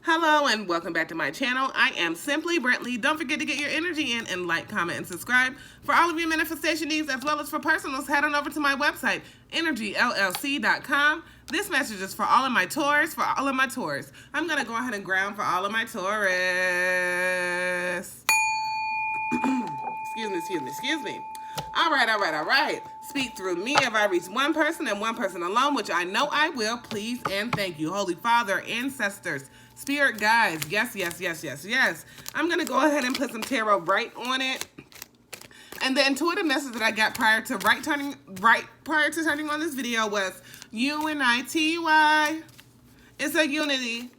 Hello and welcome back to my channel. I am Simply Brentley. Don't forget to get your energy in and like, comment, and subscribe. For all of your manifestation needs as well as for personals, head on over to my website, energyllc.com. This message is for all of my Taurus, I'm going to go ahead and ground for all of my Taurus. Excuse me. All right. Speak through me if I reach one person and one person alone, which I know I will. Please and thank you. Holy Father, ancestors, spirit guides. Yes. I'm going to go ahead and put some tarot bright on it. And the intuitive message that I got prior to turning on this video was UNITY. It's a unity.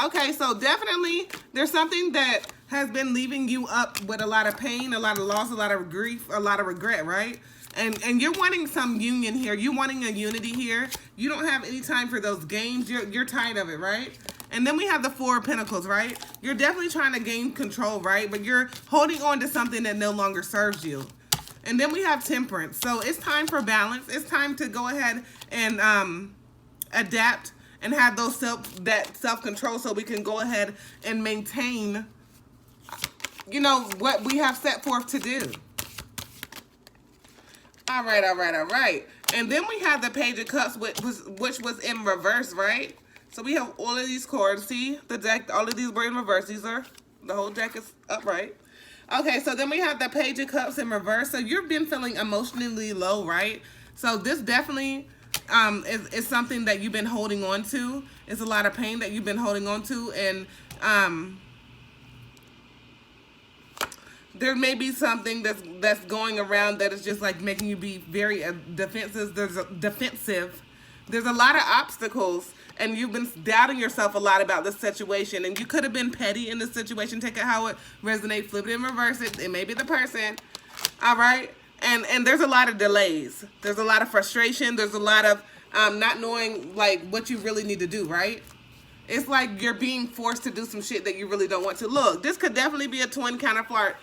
Okay, so definitely there's something that has been leaving you up with a lot of pain, a lot of loss, a lot of grief, a lot of regret, right? And you're wanting some union here. You're wanting a unity here. You don't have any time for those games. You're tired of it, right? And then we have the Four of Pentacles, right? You're definitely trying to gain control, right? But you're holding on to something that no longer serves you. And then we have Temperance. So it's time for balance. It's time to go ahead and adapt and have those self-control so we can go ahead and maintain, you know, what we have set forth to do. All right. And then we have the Page of Cups, which was in reverse, right? So we have all of these cards. See the deck, all of these were in reverse. The whole deck is upright. Okay, so then we have the Page of Cups in reverse. So you've been feeling emotionally low, right? So this definitely is something that you've been holding on to. It's a lot of pain that you've been holding on to. And there may be something that's going around that is just like making you be very defensive. There's a lot of obstacles, and you've been doubting yourself a lot about this situation. And you could have been petty in this situation. Take it how it resonates, flip it and reverse it. It may be the person. All right. And there's a lot of delays. There's a lot of frustration. There's a lot of not knowing like what you really need to do, right? It's like you're being forced to do some shit that you really don't want to. Look, this could definitely be a twin counterpart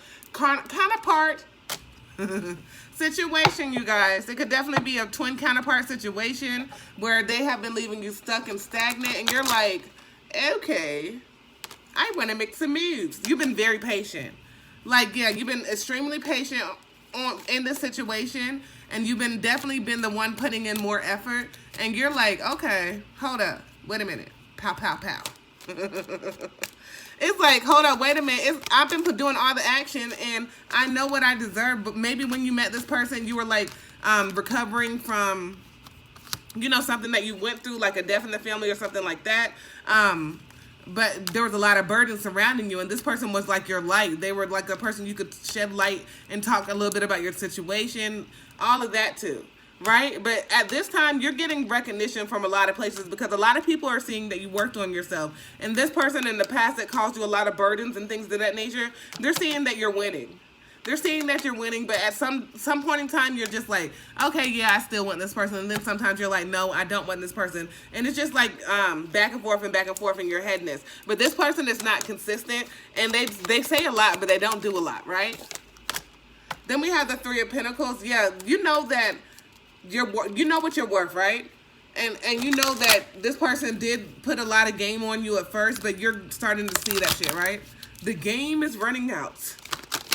situation, you guys. It could definitely be a twin counterpart situation where they have been leaving you stuck and stagnant, and you're like, okay, I want to make some moves. You've been very patient. Like, yeah, you've been extremely patient in this situation, and you've definitely been the one putting in more effort, and you're like, okay, hold up, wait a minute, pow. It's like, hold up, wait a minute. I've been doing all the action, and I know what I deserve. But maybe when you met this person, you were like recovering from, you know, something that you went through, like a death in the family or something like that. But there was a lot of burden surrounding you, and this person was like your light. They were like a person you could shed light and talk a little bit about your situation, all of that too. Right? But at this time, you're getting recognition from a lot of places because a lot of people are seeing that you worked on yourself. And this person in the past that caused you a lot of burdens and things of that nature, they're seeing that you're winning. They're seeing that you're winning, but at some point in time, you're just like, okay, yeah, I still want this person. And then sometimes you're like, no, I don't want this person. And it's just like back and forth in your headness. But this person is not consistent, and they say a lot, but they don't do a lot, right? Then we have the Three of Pentacles. Yeah, you know that you know what you're worth, right? And you know that this person did put a lot of game on you at first, but you're starting to see that shit, right? The game is running out.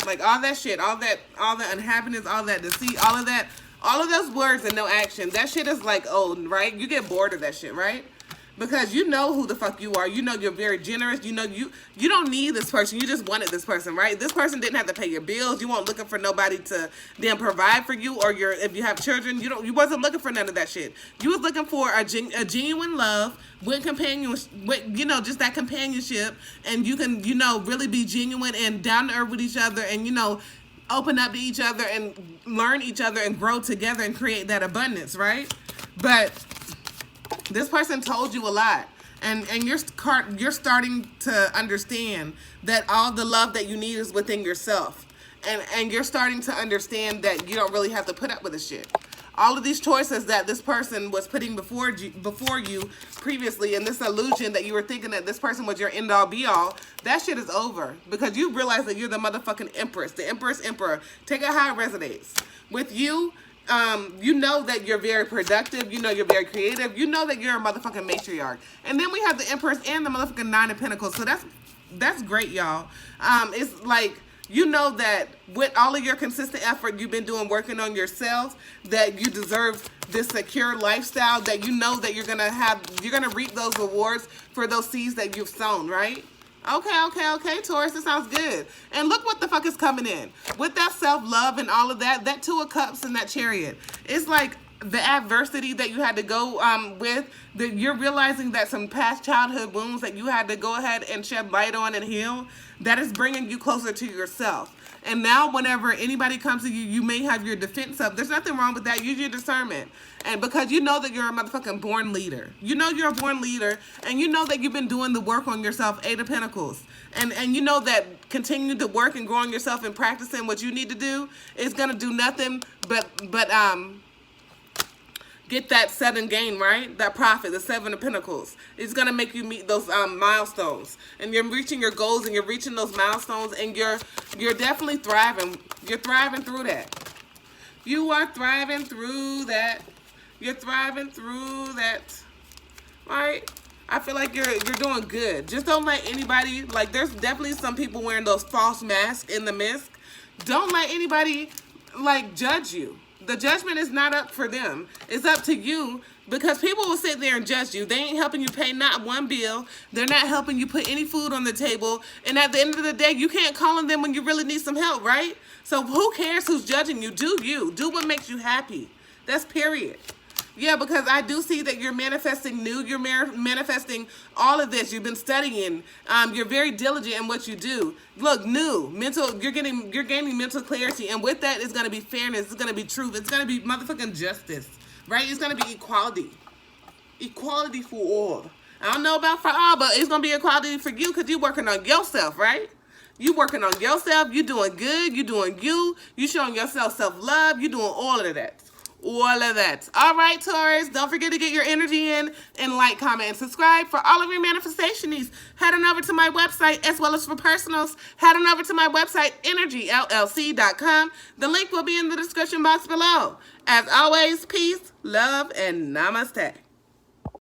Like all that shit, all the unhappiness, all that deceit, all of those words and no action. That shit is like old, right? You get bored of that shit, right? Because you know who the fuck you are. You know you're very generous. You know you don't need this person. You just wanted this person, right? This person didn't have to pay your bills. You weren't looking for nobody to then provide for you, or if you have children, you wasn't looking for none of that shit. You was looking for a genuine love with companionship, with, you know, just that companionship, and you can, you know, really be genuine and down to earth with each other, and you know, open up to each other and learn each other and grow together and create that abundance, right? But this person told you a lot, and you're starting to understand that all the love that you need is within yourself, and you're starting to understand that you don't really have to put up with this shit. All of these choices that this person was putting before you previously, and this illusion that you were thinking that this person was your end all be all, that shit is over, because you realize that you're the motherfucking empress, the empress emperor. Take it how it resonates with you. You know that you're very productive. You know you're very creative. You know that you're a motherfucking matriarch. And then we have the Empress and the motherfucking Nine of Pentacles. So that's great, y'all. It's like, you know that with all of your consistent effort you've been doing working on yourself, that you deserve this secure lifestyle, that you know that you're gonna reap those rewards for those seeds that you've sown, right? Okay, Taurus, this sounds good. And look what the fuck is coming in. With that self-love and all of that, that Two of Cups and that Chariot. It's like the adversity that you had to go with, that you're realizing that some past childhood wounds that you had to go ahead and shed light on and heal, that is bringing you closer to yourself. And now whenever anybody comes to you, you may have your defense up. There's nothing wrong with that. Use your discernment. And because you know that you're a motherfucking born leader. You know you're a born leader. And you know that you've been doing the work on yourself, Eight of Pentacles. And you know that continuing to work and growing yourself and practicing what you need to do is going to do nothing but get that seven gain, right? That profit, the Seven of Pentacles. It's going to make you meet those milestones. And you're reaching your goals and you're reaching those milestones, and you're definitely thriving. You're thriving through that. You are thriving through that. You're thriving through that. Right? I feel like you're doing good. Just don't let anybody, like, there's definitely some people wearing those false masks in the mist. Don't let anybody, like, judge you. The judgment is not up for them. It's up to you, because people will sit there and judge you. They ain't helping you pay not one bill. They're not helping you put any food on the table. And at the end of the day, you can't call on them when you really need some help, right? So who cares who's judging you? Do you. Do what makes you happy. That's period. Yeah, because I do see that you're manifesting new. You're manifesting all of this. You've been studying. You're very diligent in what you do. Look, new mental. You're gaining mental clarity, and with that, it's gonna be fairness. It's gonna be truth. It's gonna be motherfucking justice, right? It's gonna be equality. Equality for all. I don't know about for all, but it's gonna be equality for you, because you're working on yourself, right? You working on yourself. You doing good. You doing you. You showing yourself self-love. You doing all of that. All of that. All right, Taurus, don't forget to get your energy in, and like, comment, and subscribe for all of your manifestation needs. Head on over to my website, as well as for personals. Head on over to my website, energyllc.com. The link will be in the description box below. As always, peace, love, and namaste.